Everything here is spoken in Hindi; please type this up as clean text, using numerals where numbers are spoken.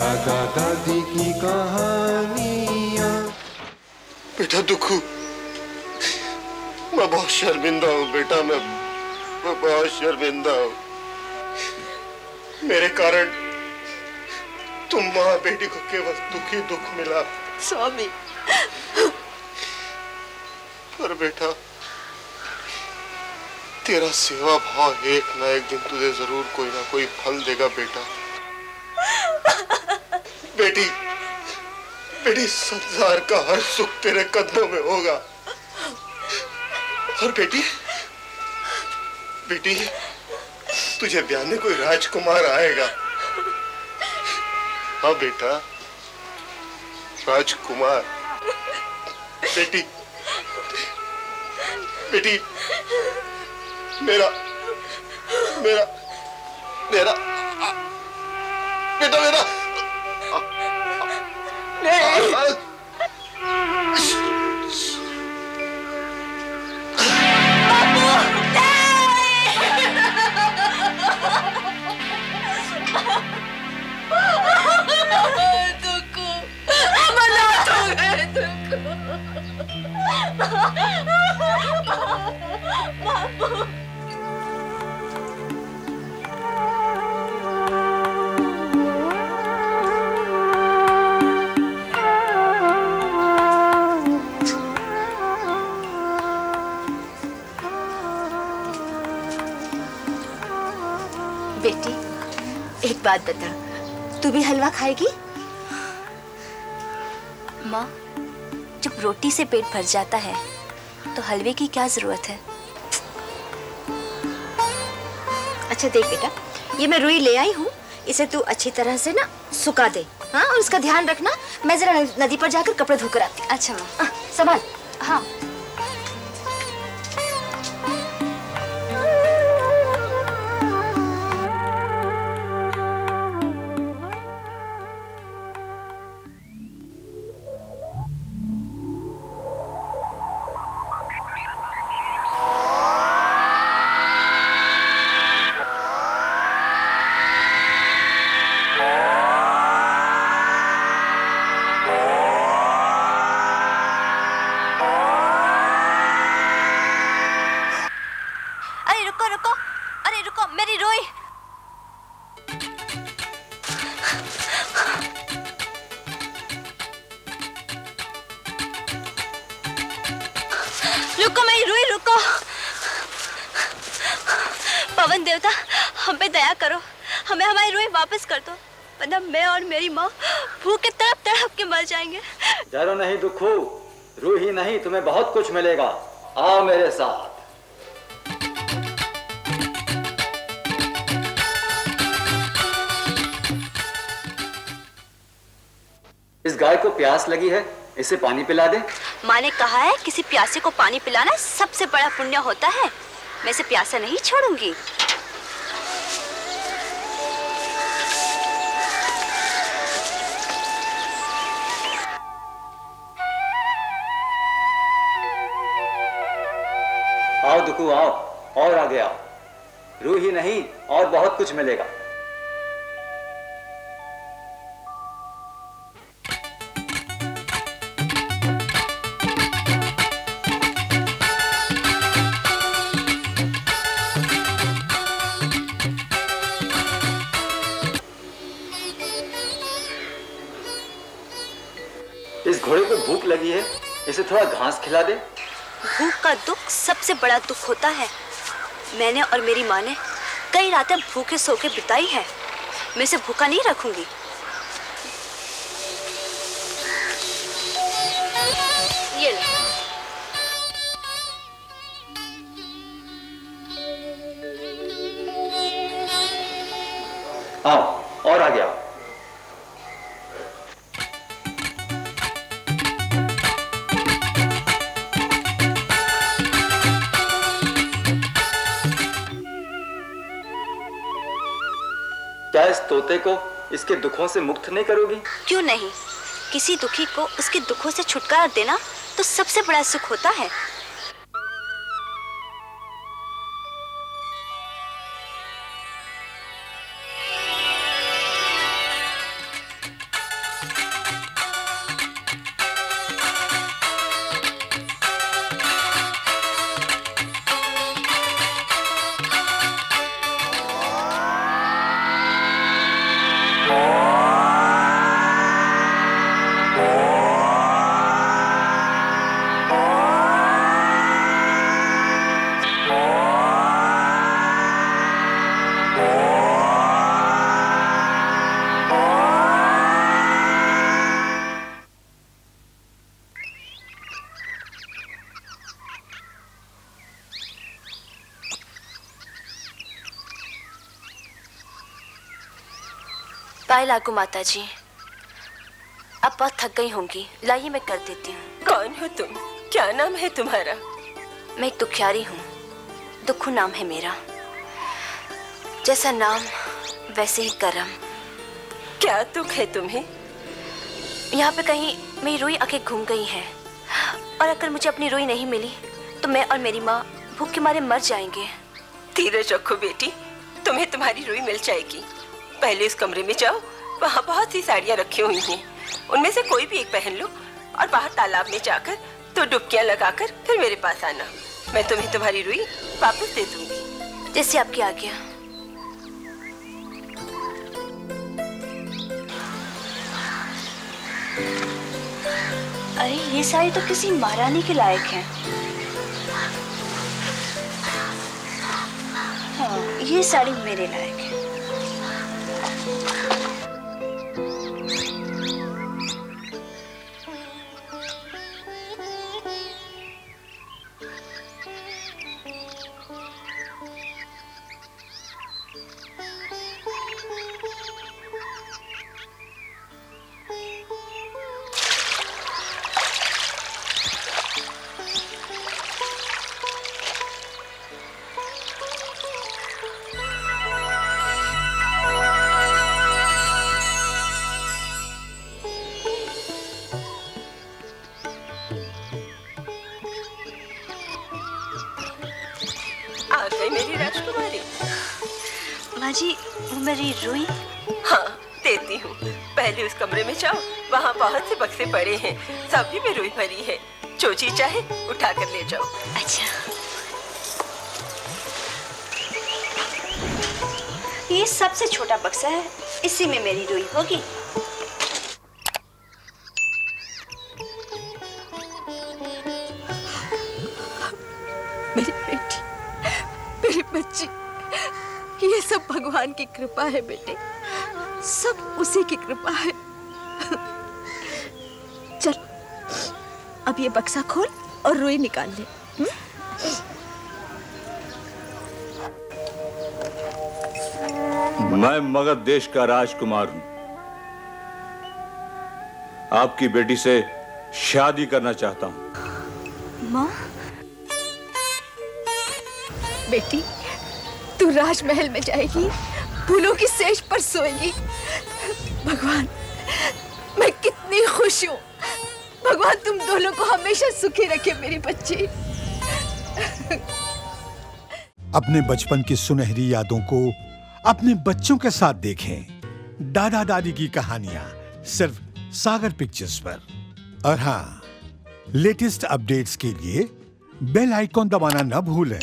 दादा दादी की कहानियाँ। बेटा दुखू, मैं बहुत शर्मिंदा हूँ बेटा। मैं बहुत शर्मिंदा हूँ। मेरे कारण तुम माँ बेटी को केवल दुख ही दुख मिला। स्वामी, पर बेटा तेरा सेवा भाव एक ना एक दिन तुझे जरूर कोई ना कोई फल देगा बेटा। बेटी बेटी संसार का हर सुख तेरे कदमों में होगा। और बेटी बेटी तुझे ब्याहने कोई राजकुमार आएगा। हाँ बेटा, राजकुमार। बेटी बेटी मेरा मेरा मेरा बेटा मेरा नहीं। दुखू, अमरनाथ हो गए दुखू। बापू, बेटी, एक बात बता, तू भी हलवा खाएगी? माँ, जब रोटी से पेट भर जाता है तो हलवे की क्या जरूरत है? अच्छा देख बेटा, ये मैं रुई ले आई हूँ, इसे तू अच्छी तरह से ना सुखा दे। हाँ, और इसका ध्यान रखना, मैं जरा नदी पर जाकर कपड़े धोकर आती हूँ। अच्छा माँ। संभाल। हाँ। अरे रुको रुको, अरे रुको, मेरी रुई। रुको मेरी रुई, रुको। पवन देवता, हम पे दया करो, हमें हमारी रुई वापस कर दो, वरना मैं और मेरी माँ भूख के तड़प तड़प के मर जाएंगे। डरो नहीं दुखू, रूही नहीं, तुम्हें बहुत कुछ मिलेगा। आओ मेरे साथ। इस गाय को प्यास लगी है, इसे पानी पिला दे। माँ ने कहा है किसी प्यासे को पानी पिलाना सबसे बड़ा पुण्य होता है। मैं इसे प्यासा नहीं छोड़ूंगी। आओ दुखू आओ, और आगे आओ। रूही नहीं, और बहुत कुछ मिलेगा। इस घोड़े को भूख लगी है, इसे थोड़ा घास खिला दे। भूख का दुख सबसे बड़ा दुख होता है। मैंने और मेरी माँ ने कई रातें भूखे सो के बिताई है। मैं इसे भूखा नहीं रखूंगी। ये ले। आओ, और आगे आओ। क्या इस तोते को इसके दुखों से मुक्त नहीं करोगी? क्यों नहीं? किसी दुखी को उसके दुखों से छुटकारा देना तो सबसे बड़ा सुख होता है। पाए लागू माता जी, अब बहुत थक गई होंगी, लाइए मैं कर देती हूँ। कौन हो तुम? क्या नाम है तुम्हारा? मैं एक दुखियारी हूँ, दुखू नाम है मेरा। जैसा नाम वैसे ही कर्म। क्या दुख है तुम्हें? यहाँ पे कहीं मेरी रुई आके घूम गई है, और अगर मुझे अपनी रुई नहीं मिली तो मैं और मेरी माँ भूख के मारे मर जाएंगे। धीरज रखो बेटी, तुम्हें तुम्हारी रुई मिल जाएगी। पहले इस कमरे में जाओ, वहाँ बहुत सी साड़ियाँ रखी हुई हैं, उनमें से कोई भी एक पहन लो और बाहर तालाब में जाकर तो डुबकियाँ लगाकर फिर मेरे पास आना। मैं तुम्हें तुम्हारी रुई वापस दे दूंगी। जैसे आपकी आज्ञा। अरे ये साड़ी तो किसी महारानी के लायक है। हाँ, ये साड़ी मेरे लायक है। आ गई मेरी राजकुमारी। माँ जी, वो मेरी रुई। हाँ, देती हूँ। पहले उस कमरे में जाओ, वहाँ बहुत से बक्से पड़े हैं, सभी में रुई भरी है। जो चीज चाहे उठा कर ले जाओ। अच्छा, ये सबसे छोटा बक्सा है, इसी में मेरी रुई होगी। मेरी बेटी, मेरी बच्ची, ये सब भगवान की कृपा है बेटे, सब उसी की कृपा है। चल, अब ये बक्सा खोल और रुई निकाल ले। मैं मगध देश का राजकुमार हूं। आपकी बेटी से शादी करना चाहता हूं। माँ, बेटी, तू राजमहल में जाएगी, फूलों की सेज पर सोएगी। भगवान, मैं कितनी खुश हूँ। भगवान तुम दोनों को हमेशा सुखी रखे मेरी बच्ची। अपने बचपन की सुनहरी यादों को अपने बच्चों के साथ देखें। दादा दादी की कहानियां सिर्फ सागर पिक्चर्स पर। और हाँ, लेटेस्ट अपडेट्स के लिए बेल आइकॉन दबाना न भूलें।